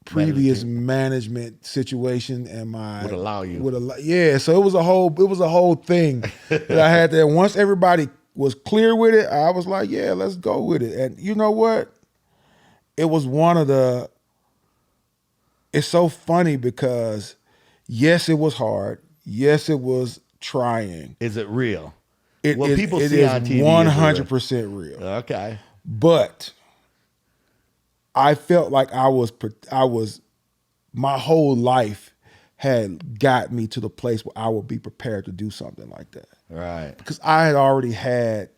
previous management situation and my Would allow you. Yeah, so it was a whole thing that I had to. Once everybody was clear with it, I was like, yeah, let's go with it. And you know what? It was it's so funny because yes, it was hard. Yes, it was trying. Is it real? What people it see is on TV 100% real. Okay. But I felt like I was my whole life had got me to the place where I would be prepared to do something like that. Right. Because I had already had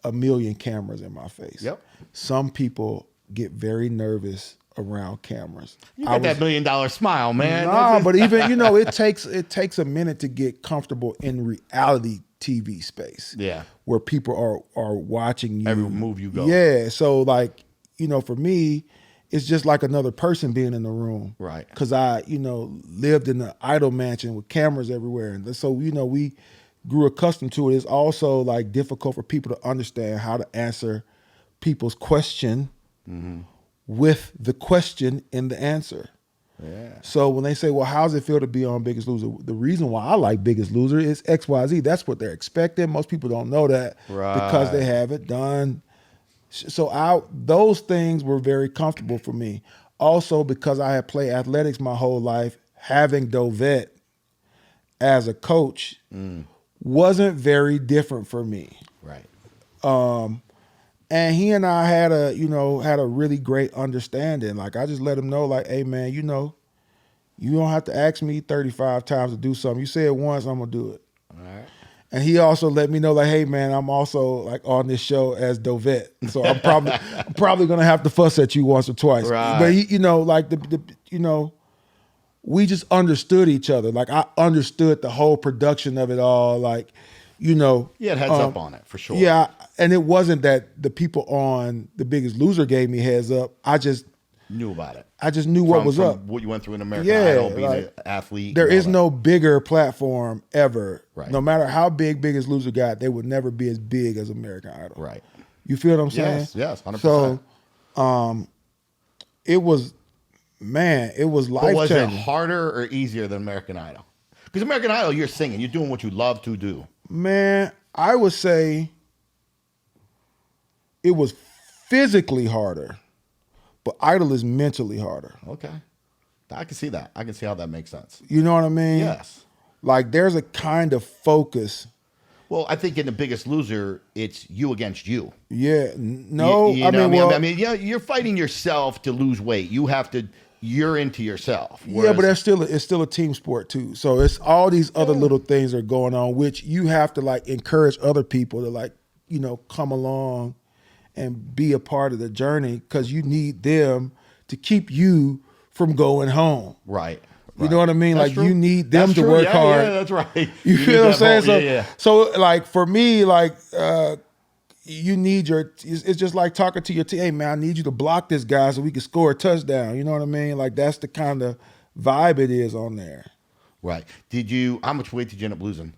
a million cameras in my face. Yep. Some people get very nervous around cameras. You got that $1 million smile, man. Nah, but even it takes a minute to get comfortable in reality TV space. Yeah. Where people are watching you. Every move you go. Yeah. So like, for me, it's just like another person being in the room. Right. Because I, lived in the Idol mansion with cameras everywhere. And so, we grew accustomed to it, it's also like difficult for people to understand how to answer people's question with the question in the answer. Yeah. So when they say, well, how does it feel to be on Biggest Loser? The reason why I like Biggest Loser is XYZ. That's what they're expecting. Most people don't know that because they Right. haven't done. So those things were very comfortable for me. Also because I had played athletics my whole life, having Dovette as a coach wasn't very different for me. Right. And he and I had a really great understanding. Like I just let him know, like, hey man, you don't have to ask me 35 times to do something. You say it once, I'm gonna do it. All right. And he also let me know, like, hey man, I'm also like on this show as Dovette, so I'm probably gonna have to fuss at you once or twice. Right. But he, like we just understood each other. Like I understood the whole production of it all. Like, You had heads up on it for sure. yeah, and it wasn't that the people on The Biggest Loser gave me heads up. I just Knew about it. knew what was from up. What you went through in American Yeah, Idol, being like, an athlete. There and all is that. no bigger platform ever. Right. No matter how big Biggest Loser got, they would never be as big as American Idol. Right. You feel what I'm saying? Yes, 100%. So, it was life But was it changing. harder or easier than American Idol? Because American Idol, you're singing, you're doing what you love to do. Man, I would say it was physically harder, but Idol is mentally harder. Okay. I can see that. I can see how that makes sense. You know what I mean? Yes. Like there's a kind of focus. Well, I think in The Biggest Loser, it's you against you. Yeah. No, You know what I mean? Yeah, you're fighting yourself to lose weight. You're into yourself. Yeah, but it's still a team sport too. So it's all these other little things are going on, which you have to like encourage other people to like, come along and be a part of the journey because you need them to keep you from going home. Right. You know what I mean? That's like true. you need them That's to true. work Yeah, hard. Yeah, that's right. You feel what I'm saying? So, yeah. So like for me, like you need it's just like talking to your team. Hey man, I need you to block this guy so we can score a touchdown. You know what I mean? Like that's the kind of vibe it is on there. Right. How much weight did you end up losing?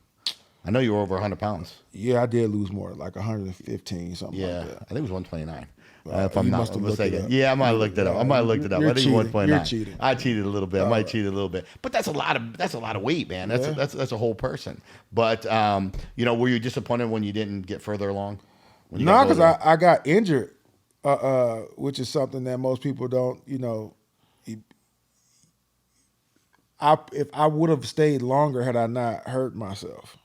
I know you were over 100 pounds. Yeah, I did lose more, like 115, something Yeah. like that. I think it was 129. If you I'm not must have looked it mistaken. up. Yeah, I might have looked it up. I might have looked it up. You're I think cheating. 129. You're cheating. I cheated a little bit. I might cheat a little bit. But that's a lot of weight, man. That's a whole person. But were you disappointed when you didn't get further along? No, because I got injured, which is something that most people don't, if I would have stayed longer had I not hurt myself.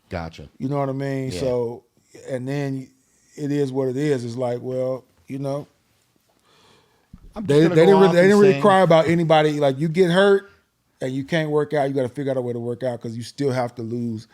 Gotcha. You know what I mean? Yeah. So, and then it is what it is. It's like, well, they didn't really cry about anybody. Like you get hurt and you can't work out, you got to figure out a way to work out because you still have to lose.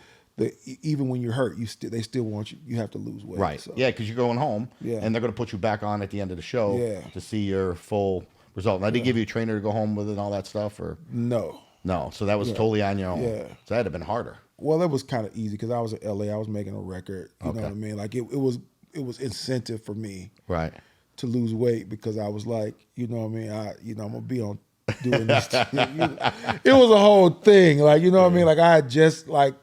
Even when you're hurt, they still want you. You have to lose weight. Right. So. Yeah, because you're going home, Yeah. and they're going to put you back on at the end of the show to see your full result. Now, did they give you a trainer to go home with and all that stuff, or No. no? So that was totally on your own. Yeah. So that'd have been harder. Well, it was kind of easy because I was in LA. I was making a record. You know what I mean? Like it was incentive for me Right. to lose weight because I was like, you know what I mean? I'm gonna be on doing this. It was a whole thing. Like, you know what I mean? Like I had just like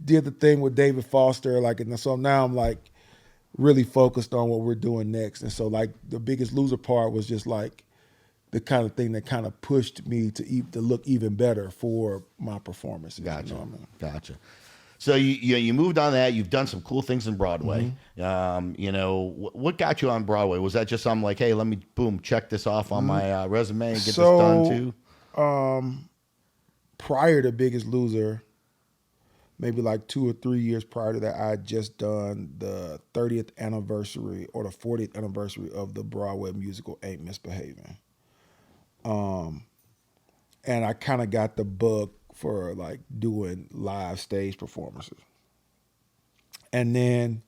did the thing with David Foster. Like, and so now I'm like really focused on what we're doing next. And so like the Biggest Loser part was just like the kind of thing that kind of pushed me to look even better for my performances. Gotcha. You know what I mean? Gotcha. So you moved on that. You've done some cool things in Broadway. Mm-hmm. What got you on Broadway? Was that just something like, hey, let me check this off on my resume and get this done too? Prior to Biggest Loser, maybe like 2 or 3 years prior to that, I had just done the 30th anniversary or the 40th anniversary of the Broadway musical Ain't Misbehaving. And I kind of got the bug for like doing live stage performances. And then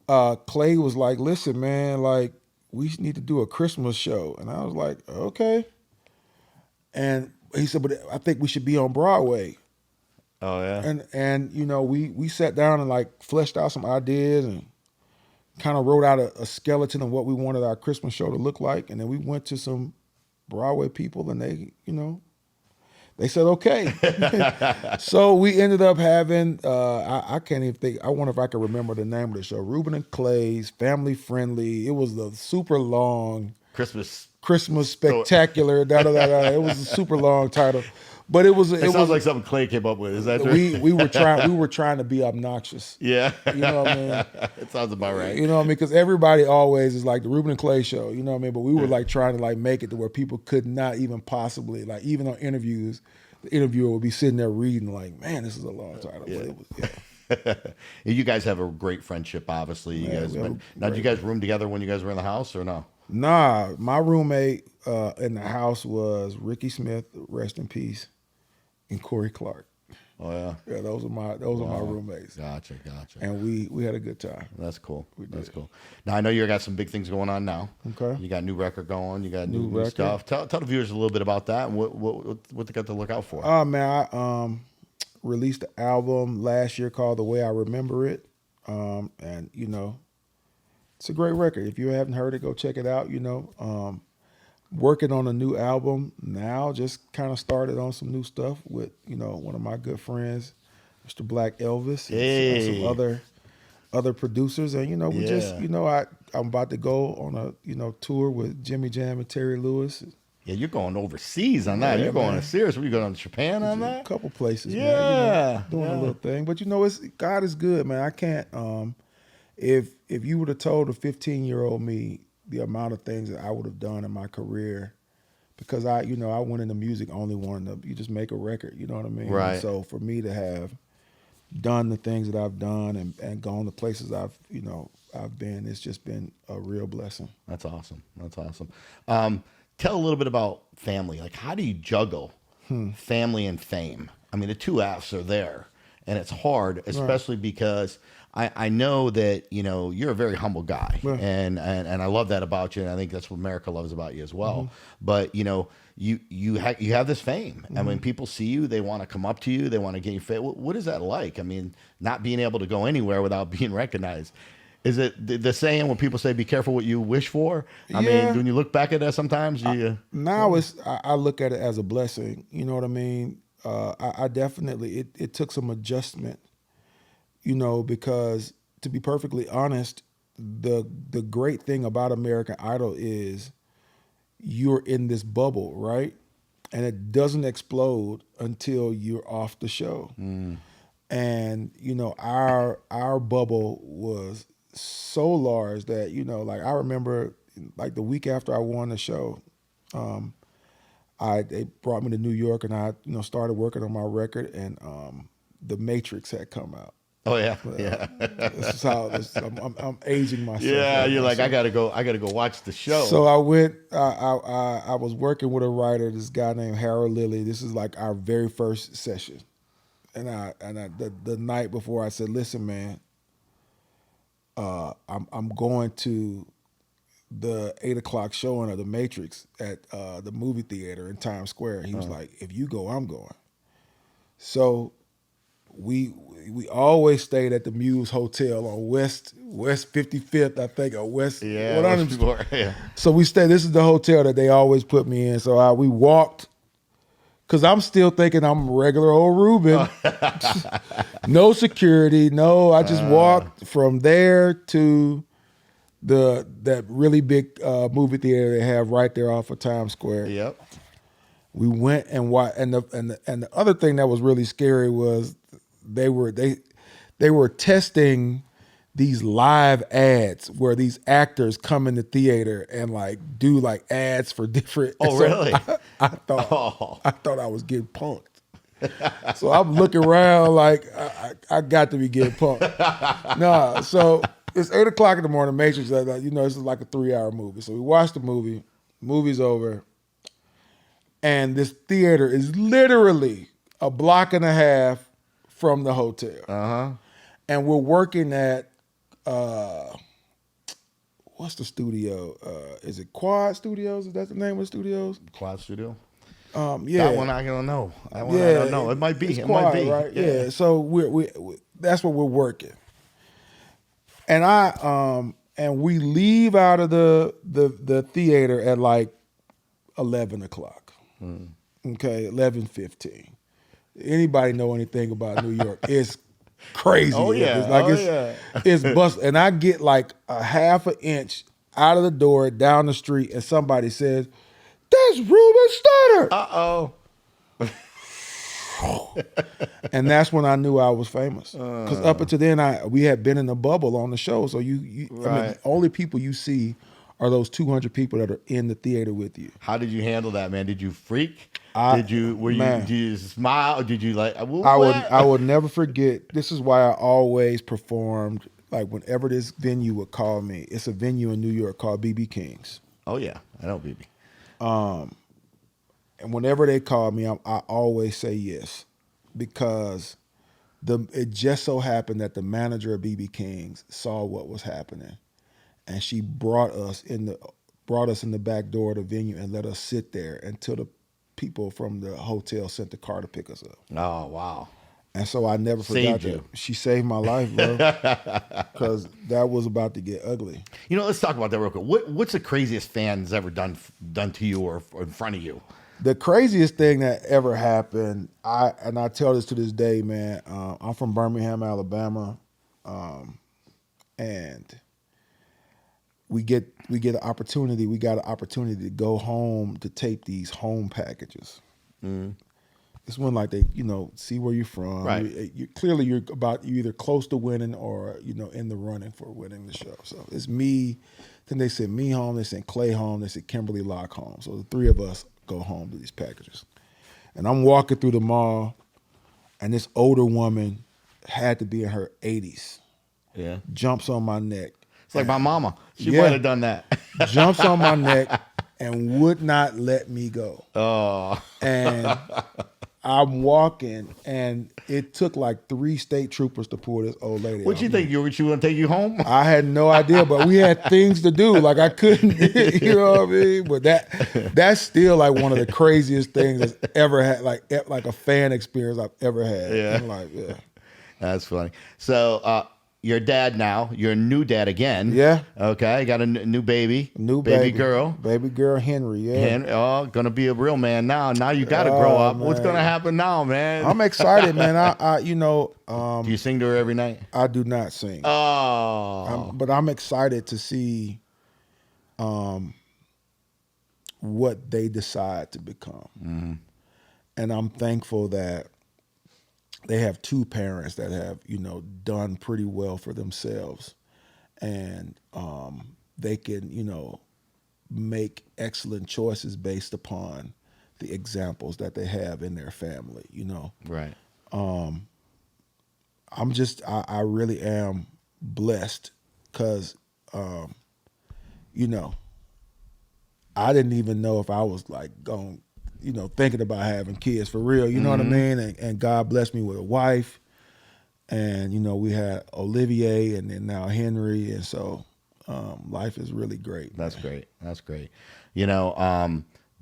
Clay was like, listen, man, like we need to do a Christmas show. And I was like, okay. And he said, but I think we should be on Broadway. Oh yeah. And we sat down and like fleshed out some ideas and kind of wrote out a skeleton of what we wanted our Christmas show to look like. And then we went to some Broadway people and They said okay. So we ended up having I can't even think. I wonder if I can remember the name of the show. Ruben and Clay's Family Friendly. It was the super long Christmas spectacular. Da, da, da, da. It was a super long title, but it sounds like something Clay came up with. Is that true? we were trying to be obnoxious. Yeah, you know what I mean. It sounds about right. You know what I mean, because everybody always is like the Ruben and Clay show. You know what I mean, but we were like trying to like make it to where people could not even possibly like even on interviews, the interviewer would be sitting there reading like, man, this is a long title. Yeah. But it was, yeah. You guys have a great friendship, obviously. You guys, now, did you guys room together when you guys were in the house, or no? Nah, my roommate in the house was Ricky Smith, rest in peace, and Corey Clark. Oh yeah, yeah. Those are my roommates. Gotcha. And we had a good time. That's cool. That's cool. Now I know you got some big things going on now. Okay. You got a new record going. You got new stuff. Tell the viewers a little bit about that and what they got to look out for. Oh man, I released an album last year called The Way I Remember It. And you know, it's a great record. If you haven't heard it, go check it out. You know, working on a new album now, just kind of started on some new stuff with, you know, one of my good friends, Mr. Black Elvis, and some other producers. And, you know, we just, you know, I'm about to go on a, you know, tour with Jimmy Jam and Terry Lewis. Yeah, you're going overseas on that. You're going serious. Were you going to Japan on that? A couple places, yeah, man. You know, doing a little thing. But, you know, God is good, man. I can't, if you would have told a 15-year-old me the amount of things that I would have done in my career, because I went into music only wanting to, you just make a record, you know what I mean? Right. And so for me to have done the things that I've done and gone to places I've been, it's just been a real blessing. That's awesome. Tell a little bit about family. Like, how do you juggle family and fame? I mean, the two F's are there, and it's hard, especially because I know that, you know, you're a very humble guy, and I love that about you, and I think that's what America loves about you as well. But, you know, you have this fame, and when people see you, they want to come up to you, they want to get you fame. What is that like? I mean, not being able to go anywhere without being recognized. Is it the saying when people say, be careful what you wish for? I mean, when you look back at that sometimes, now I look at it as a blessing. You know what I mean? I definitely, it took some adjustment, you know, because to be perfectly honest, the great thing about American Idol is you're in this bubble, right? And it doesn't explode until you're off the show. And, you know, our bubble was so large that, you know, like I remember like the week after I won the show, they brought me to New York, and I, you know, started working on my record, and The Matrix had come out. Oh yeah, This is how I'm aging myself. Yeah, right you're now. like, I gotta go watch the show. So I went. I was working with a writer, this guy named Harold Lilly. This is like our very first session, and the night before I said, "Listen, man, I'm going to the 8:00 showing of The Matrix at the movie theater in Times Square." He was like, "If you go, I'm going." So we always stayed at the Muse Hotel on West 55th, I think, or West. So we stayed. This is the hotel that they always put me in. So we walked, because I'm still thinking I'm regular old Ruben. No security, no. I just walked from there to that really big movie theater they have right there off of Times Square. Yep. We went and watched, and the other thing that was really scary was they were testing these live ads where these actors come in the theater and like do like ads for different. Oh, really? I thought I was getting punked. So I'm looking around like I got to be getting punked. No, so it's 8:00 in the morning. Matrix, you know, this is like a 3-hour movie. So we watched the movie. Movie's over, and this theater is literally a block and a half from the hotel. And we're working at what's the studio? Is it Quad Studios? Is that the name of the studios? Quad Studio. Yeah, that one I don't know. I don't know. It might be. It Quad, might be. Right? Yeah. So we that's what we're working. And we leave out of the theater at like 11:00. Okay, 11:15. Anybody know anything about New York? It's crazy. Oh, yeah. It's like Oh, yeah. it's bust, and I get like a half an inch out of the door down the street, and somebody says, "That's Ruben Studdard," Uh-oh. and that's when I knew I was famous. Because up until then, we had been in a bubble on the show, so I mean, Right. only people you see are those 200 people that are in the theater with you. How did you handle that, man? Did you freak? Man. Did you smile? Did you like, what? I would never forget. This is why I always performed. Like whenever this venue would call me, it's a venue in New York called BB King's, Oh, yeah. I know, baby. and whenever they call me, I always say yes, because it just so happened that the manager of BB King's saw what was happening, and she brought us in the back door of the venue and let us sit there until the people from the hotel sent the car to pick us up. Oh, wow. And so I never forgot Saved that. you. She saved my life, bro, because that was about to get ugly. You know, let's talk about that real quick. What's the craziest fan's ever done to you or in front of you? The craziest thing that ever happened, I tell this to this day, man. I'm from Birmingham, Alabama, and we get an opportunity. We got an opportunity to go home to tape these home packages. It's when like they, see where you're from. Right. You're either close to winning or in the running for winning the show. So it's me. Then they sent me home. They sent Clay home. They sent Kimberly Locke home. So the three of us go home to these packages. And I'm walking through the mall, and this older woman had to be in her 80s. Yeah. Jumps on my neck. It's like my mama. She Yeah. might have done that. Jumps on my neck and would not let me go. Oh. And I'm walking, and it took like 3 state troopers to pull this old lady What'd off you me. think? She want to take you home? I had no idea, but we had things to do. Like I couldn't, you know what I mean? But that's still like one of the craziest things that's ever had, like a fan experience I've ever had. Yeah. I'm like, yeah. That's funny. So, you're a dad now. You're a new dad again. Yeah. Okay. Got a new baby. New baby girl. Baby girl Henry, yeah. And gonna be a real man now. Now you got to grow up. What's man. gonna happen now, man? I'm excited, man. Do you sing to her every night? I do not sing. Oh. But I'm excited to see what they decide to become. Mm-hmm. And I'm thankful that they have 2 parents that have, done pretty well for themselves. And they can, make excellent choices based upon the examples that they have in their family, Right. I really am blessed because, I didn't even know if I was like going, thinking about having kids for real. You know what I mean? And God blessed me with a wife, and we had Olivier, and then now Henry, and so life is really great. That's great. That's great.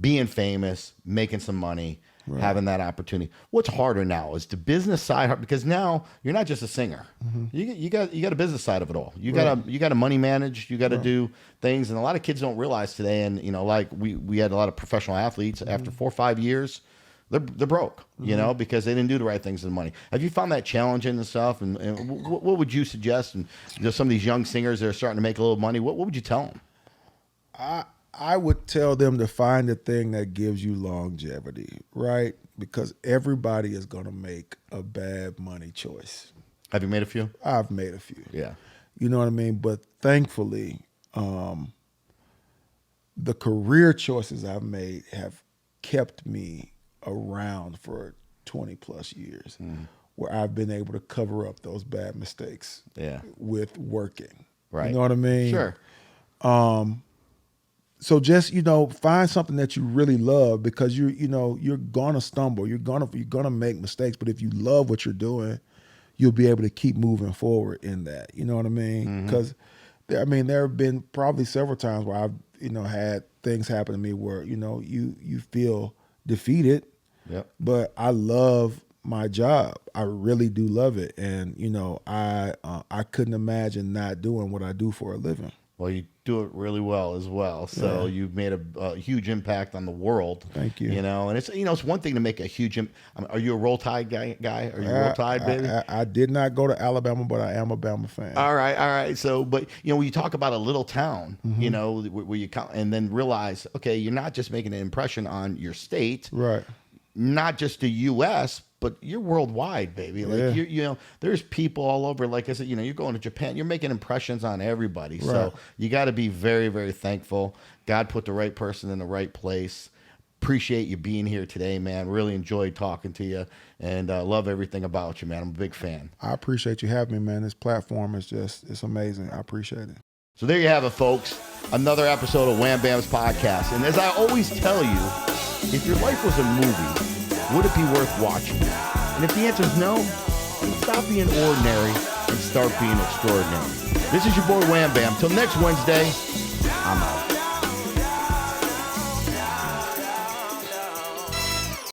Being famous, making some money, having that opportunity. What's harder now? Is the business side hard? Because now you're not just a singer. You got a business side of it all. You got to money manage. You got to do things, and a lot of kids don't realize today. And like we had a lot of professional athletes after 4 or 5 years, they're broke. Because they didn't do the right things with the money. Have you found that challenging and stuff? And what would you suggest? And some of these young singers that are starting to make a little money, what would you tell them? I would tell them to find the thing that gives you longevity, right? Because everybody is going to make a bad money choice. Have you made a few? I've made a few. Yeah. You know what I mean? But thankfully, the career choices I've made have kept me around for 20 plus years, where I've been able to cover up those bad mistakes with working. Right. You know what I mean? Sure. So just, find something that you really love, because you're gonna stumble, you're gonna make mistakes, but if you love what you're doing, you'll be able to keep moving forward in that. You know what I mean? Because there have been probably several times where I've had things happen to me where you feel defeated. Yep. But I love my job. I really do love it, and I couldn't imagine not doing what I do for a living. Well, you do it really well as well. So you've made a huge impact on the world. Thank you. You know, and it's one thing to make a huge are you a Roll Tide guy? Are you Roll Tide, baby? I did not go to Alabama, but I am a Bama fan. All right. So, but when you talk about a little town, where you come and then realize, okay, you're not just making an impression on your state, Right. not just the U.S., but you're worldwide, baby. Like there's people all over. Like I said, you're going to Japan. You're making impressions on everybody. Right. So you got to be very, very thankful. God put the right person in the right place. Appreciate you being here today, man. Really enjoyed talking to you, and love everything about you, man. I'm a big fan. I appreciate you having me, man. This platform is it's amazing. I appreciate it. So there you have it, folks. Another episode of Wham Bam's podcast. And as I always tell you, if your life was a movie, would it be worth watching? And if the answer is no, then stop being ordinary and start being extraordinary. This is your boy Wham Bam. Till next Wednesday,